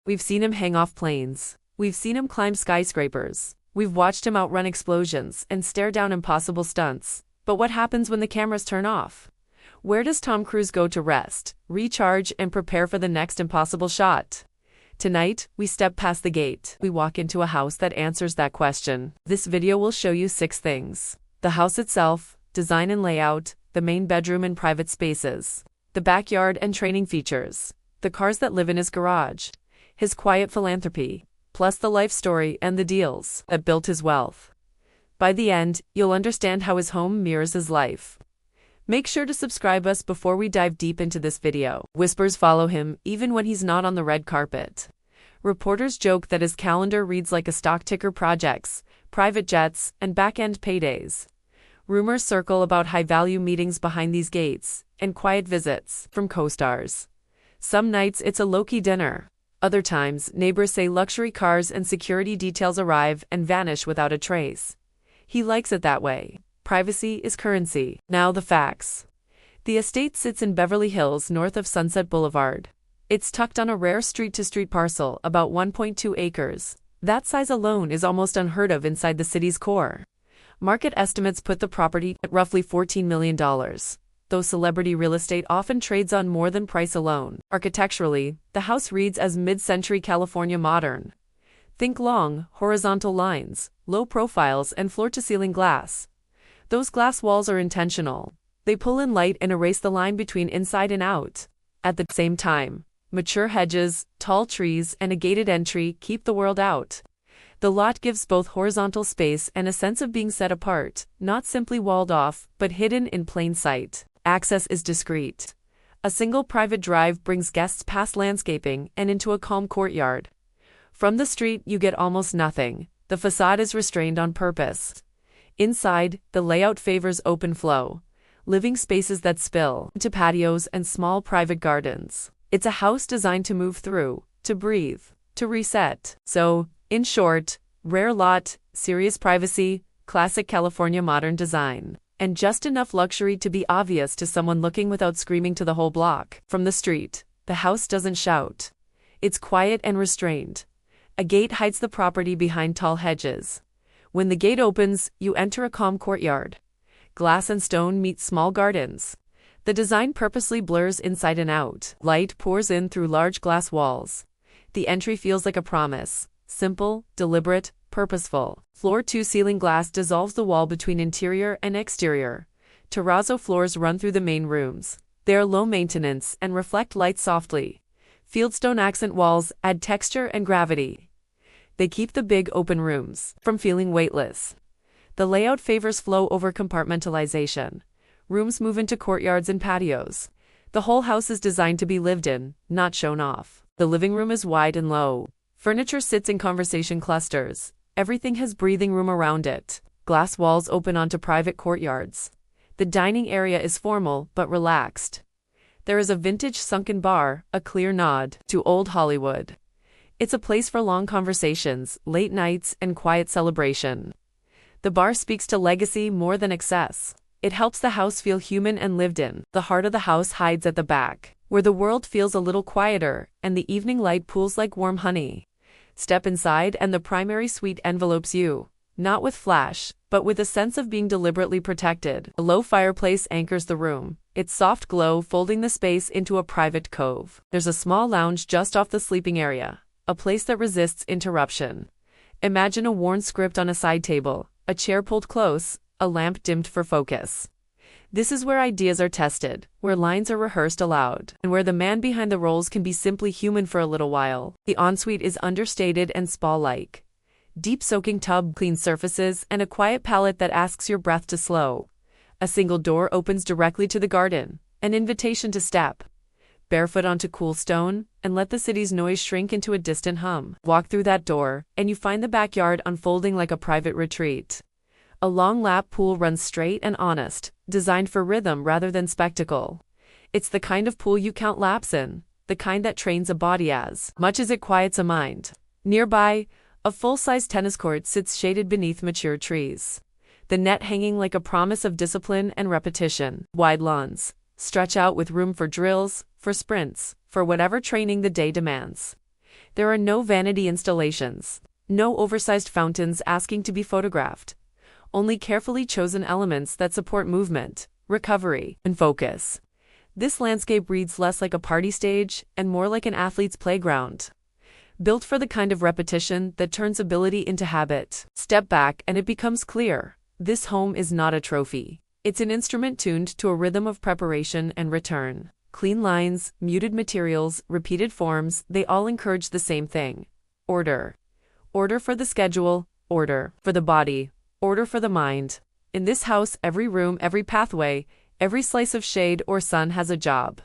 We've seen him hang off planes. We've seen him climb skyscrapers. We've watched him outrun explosions and stare down impossible stunts. But what happens when the cameras turn off? Where does Tom Cruise go to rest, recharge, and prepare for the next impossible shot? Tonight, we step past the gate. We walk into a house that answers that question. This video will show you 6 things: the house itself, design and layout, the main bedroom and private spaces, the backyard and training features, the cars that live in his garage, his quiet philanthropy, plus the life story and the deals that built his wealth. By the end, you'll understand how his home mirrors his life. Make sure to subscribe us before we dive deep into this video. Whispers follow him even when he's not on the red carpet. Reporters joke that his calendar reads like a stock ticker: projects, private jets, and back-end paydays. Rumors circle about high-value meetings behind these gates, and quiet visits from co-stars. Some nights it's a low-key dinner. Other times, neighbors say luxury cars and security details arrive and vanish without a trace. He likes it that way. Privacy is currency. Now the facts. The estate sits in Beverly Hills north of Sunset Boulevard. It's tucked on a rare street-to-street parcel, about 1.2 acres. That size alone is almost unheard of inside the city's core. Market estimates put the property at roughly $14 million, though celebrity real estate often trades on more than price alone. Architecturally, the house reads as mid-century California modern. Think long, horizontal lines, low profiles, and floor-to-ceiling glass. Those glass walls are intentional. They pull in light and erase the line between inside and out. At the same time, mature hedges, tall trees, and a gated entry keep the world out. The lot gives both horizontal space and a sense of being set apart, not simply walled off, but hidden in plain sight. Access is discreet. A single private drive brings guests past landscaping and into a calm courtyard. From the street, you get almost nothing. The facade is restrained on purpose. Inside, the layout favors open flow, living spaces that spill into patios and small private gardens. It's a house designed to move through, to breathe, to reset. So, in short, rare lot, serious privacy, classic California modern design, and just enough luxury to be obvious to someone looking without screaming to the whole block. From the street, the house doesn't shout. It's quiet and restrained. A gate hides the property behind tall hedges. When the gate opens, you enter a calm courtyard. Glass and stone meet small gardens. The design purposely blurs inside and out. Light pours in through large glass walls. The entry feels like a promise. Simple, deliberate, purposeful. Floor-to-ceiling glass dissolves the wall between interior and exterior. Terrazzo floors run through the main rooms. They are low maintenance and reflect light softly. Fieldstone accent walls add texture and gravity. They keep the big open rooms from feeling weightless. The layout favors flow over compartmentalization. Rooms move into courtyards and patios. The whole house is designed to be lived in, not shown off. The living room is wide and low. Furniture sits in conversation clusters. Everything has breathing room around it. Glass walls open onto private courtyards. The dining area is formal but relaxed. There is a vintage sunken bar, a clear nod to old Hollywood. It's a place for long conversations, late nights, and quiet celebration. The bar speaks to legacy more than excess. It helps the house feel human and lived in. The heart of the house hides at the back, where the world feels a little quieter, and the evening light pools like warm honey. Step inside and the primary suite envelopes you, not with flash, but with a sense of being deliberately protected. A low fireplace anchors the room, its soft glow folding the space into a private cove. There's a small lounge just off the sleeping area, a place that resists interruption. Imagine a worn script on a side table, a chair pulled close, a lamp dimmed for focus. This is where ideas are tested, where lines are rehearsed aloud, and where the man behind the roles can be simply human for a little while. The ensuite is understated and spa-like. Deep soaking tub, clean surfaces, and a quiet palette that asks your breath to slow. A single door opens directly to the garden, an invitation to step barefoot onto cool stone, and let the city's noise shrink into a distant hum. Walk through that door, and you find the backyard unfolding like a private retreat. A long lap pool runs straight and honest, designed for rhythm rather than spectacle. It's the kind of pool you count laps in, the kind that trains a body as much as it quiets a mind. Nearby, a full-size tennis court sits shaded beneath mature trees. The net hanging like a promise of discipline and repetition. Wide lawns stretch out with room for drills, for sprints, for whatever training the day demands. There are no vanity installations, no oversized fountains asking to be photographed, only carefully chosen elements that support movement, recovery, and focus. This landscape reads less like a party stage and more like an athlete's playground, built for the kind of repetition that turns ability into habit. Step back and it becomes clear. This home is not a trophy. It's an instrument tuned to a rhythm of preparation and return. Clean lines, muted materials, repeated forms, they all encourage the same thing. Order. Order for the schedule, order for the body, order for the mind. In this house, every room, every pathway, every slice of shade or sun has a job.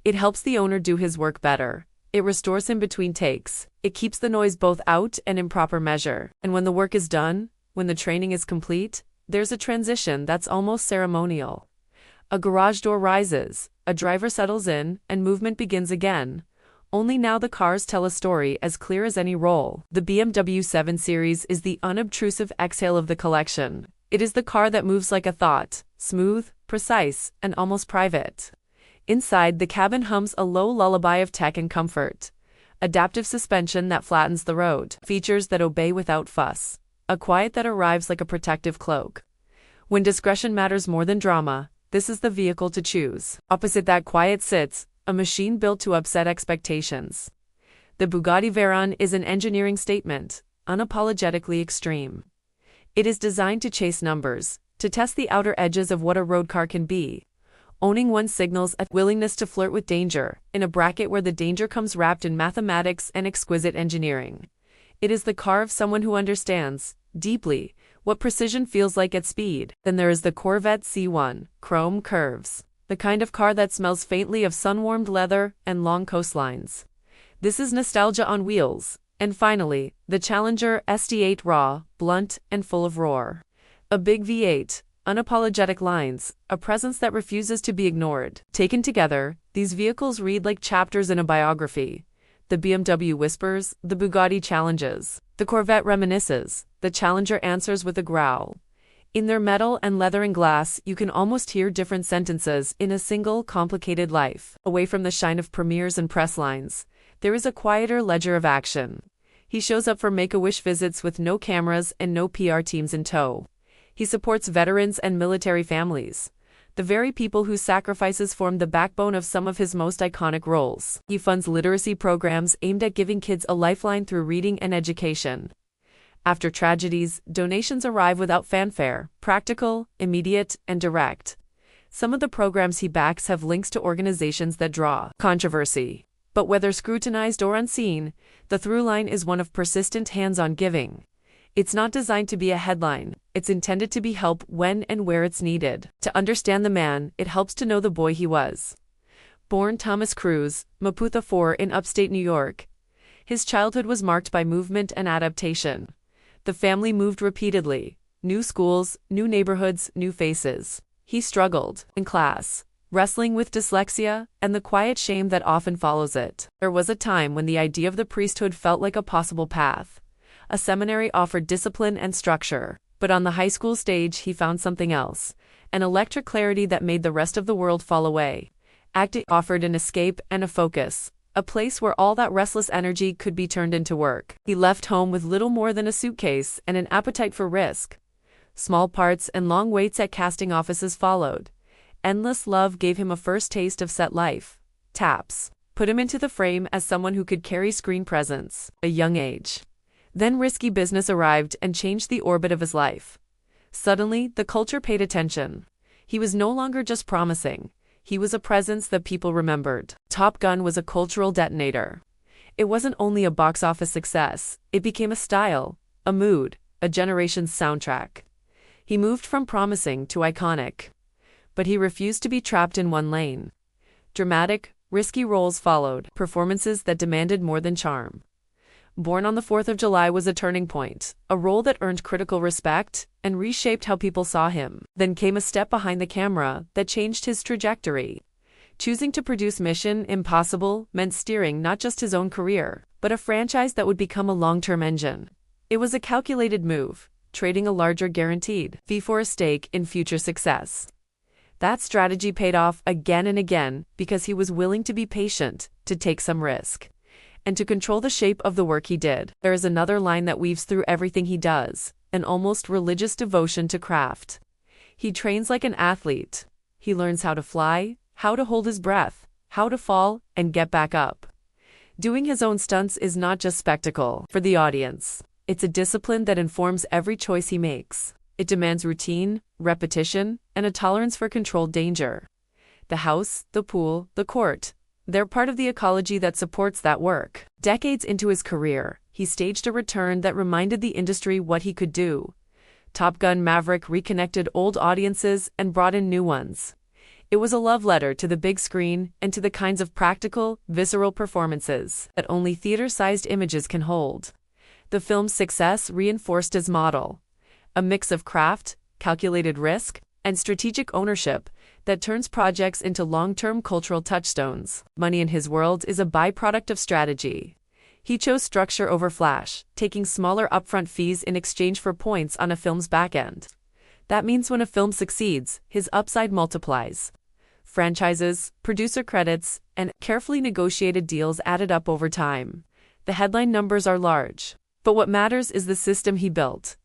It helps the owner do his work better. It restores him between takes. It keeps the noise both out and in proper measure. And when the work is done, when the training is complete, there's a transition that's almost ceremonial. A garage door rises, a driver settles in, and movement begins again. Only now the cars tell a story as clear as any roll. The BMW 7 Series is the unobtrusive exhale of the collection. It is the car that moves like a thought, smooth, precise, and almost private. Inside, the cabin hums a low lullaby of tech and comfort. Adaptive suspension that flattens the road, features that obey without fuss, a quiet that arrives like a protective cloak. When discretion matters more than drama, this is the vehicle to choose. Opposite that quiet sits a machine built to upset expectations. The Bugatti Veyron is an engineering statement, unapologetically extreme. It is designed to chase numbers, to test the outer edges of what a road car can be. Owning one signals a willingness to flirt with danger, in a bracket where the danger comes wrapped in mathematics and exquisite engineering. It is the car of someone who understands, deeply, what precision feels like at speed. Then there is the Corvette C1, chrome curves, the kind of car that smells faintly of sun-warmed leather and long coastlines. This is nostalgia on wheels. And finally, the Challenger SD8 raw, blunt, and full of roar. A big V8, unapologetic lines, a presence that refuses to be ignored. Taken together, these vehicles read like chapters in a biography. The BMW whispers, the Bugatti challenges. The Corvette reminisces, the Challenger answers with a growl. In their metal and leather and glass, you can almost hear different sentences in a single, complicated life. Away from the shine of premieres and press lines, there is a quieter ledger of action. He shows up for Make-A-Wish visits with no cameras and no PR teams in tow. He supports veterans and military families, the very people whose sacrifices formed the backbone of some of his most iconic roles. He funds literacy programs aimed at giving kids a lifeline through reading and education. After tragedies, donations arrive without fanfare, practical, immediate, and direct. Some of the programs he backs have links to organizations that draw controversy. But whether scrutinized or unseen, the through line is one of persistent hands-on giving. It's not designed to be a headline, it's intended to be help when and where it's needed. To understand the man, it helps to know the boy he was. Born Thomas Cruz, Maputha 4 in upstate New York. His childhood was marked by movement and adaptation. The family moved repeatedly. New schools, new neighborhoods, new faces. He struggled in class, wrestling with dyslexia and the quiet shame that often follows it. There was a time when the idea of the priesthood felt like a possible path. A seminary offered discipline and structure, but on the high school stage he found something else, an electric clarity that made the rest of the world fall away. Acting offered an escape and a focus, a place where all that restless energy could be turned into work. He left home with little more than a suitcase and an appetite for risk. Small parts and long waits at casting offices followed. Endless love gave him a first taste of set life. Taps put him into the frame as someone who could carry screen presence at a young age. Then risky business arrived and changed the orbit of his life. Suddenly, the culture paid attention. He was no longer just promising. He was a presence that people remembered. Top Gun was a cultural detonator. It wasn't only a box office success, it became a style, a mood, a generation's soundtrack. He moved from promising to iconic. But he refused to be trapped in one lane. Dramatic, risky roles followed, performances that demanded more than charm. Born on the 4th of July was a turning point, a role that earned critical respect and reshaped how people saw him. Then came a step behind the camera that changed his trajectory. Choosing to produce Mission Impossible meant steering not just his own career, but a franchise that would become a long-term engine. It was a calculated move, trading a larger guaranteed fee for a stake in future success. That strategy paid off again and again because he was willing to be patient, to take some risk. and to control the shape of the work he did. There is another line that weaves through everything he does, an almost religious devotion to craft. He trains like an athlete. He learns how to fly, how to hold his breath, how to fall, and get back up. Doing his own stunts is not just spectacle for the audience. It's a discipline that informs every choice he makes. It demands routine, repetition, and a tolerance for controlled danger. The house, the pool, the court, they're part of the ecology that supports that work. Decades into his career, he staged a return that reminded the industry what he could do. Top Gun: Maverick reconnected old audiences and brought in new ones. It was a love letter to the big screen and to the kinds of practical, visceral performances that only theater-sized images can hold. The film's success reinforced his model, a mix of craft, calculated risk, and strategic ownership that turns projects into long-term cultural touchstones. Money in his world is a byproduct of strategy. He chose structure over flash, taking smaller upfront fees in exchange for points on a film's backend. That means when a film succeeds, his upside multiplies. Franchises, producer credits, and carefully negotiated deals added up over time. The headline numbers are large, but what matters is the system he built.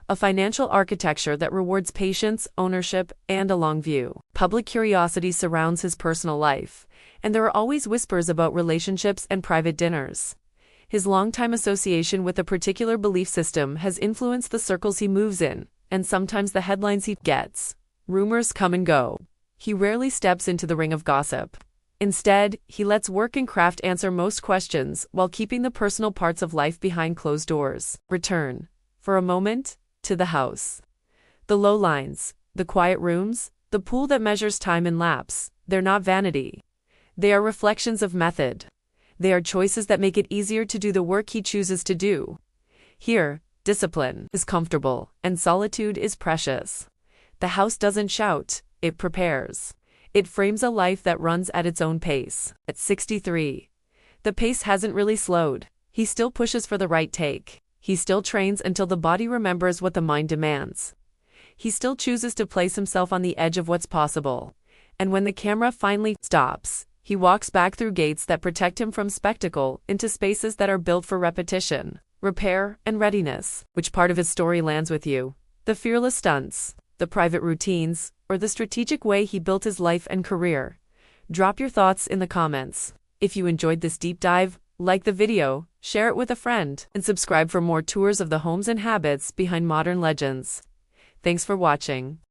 A financial architecture that rewards patience, ownership, and a long view. Public curiosity surrounds his personal life, and there are always whispers about relationships and private dinners. His longtime association with a particular belief system has influenced the circles he moves in, and sometimes the headlines he gets. Rumors come and go. He rarely steps into the ring of gossip. Instead, he lets work and craft answer most questions while keeping the personal parts of life behind closed doors. Return, for a moment, to the house. The low lines, the quiet rooms, the pool that measures time in laps, they're not vanity. They are reflections of method. They are choices that make it easier to do the work he chooses to do. Here, discipline is comfortable, and solitude is precious. The house doesn't shout, it prepares. It frames a life that runs at its own pace. At 63, the pace hasn't really slowed. He still pushes for the right take. He still trains until the body remembers what the mind demands. He still chooses to place himself on the edge of what's possible. And when the camera finally stops, he walks back through gates that protect him from spectacle into spaces that are built for repetition, repair, and readiness. Which part of his story lands with you? The fearless stunts, the private routines, or the strategic way he built his life and career? Drop your thoughts in the comments. If you enjoyed this deep dive, like the video, share it with a friend, and subscribe for more tours of the homes and habits behind modern legends. Thanks for watching.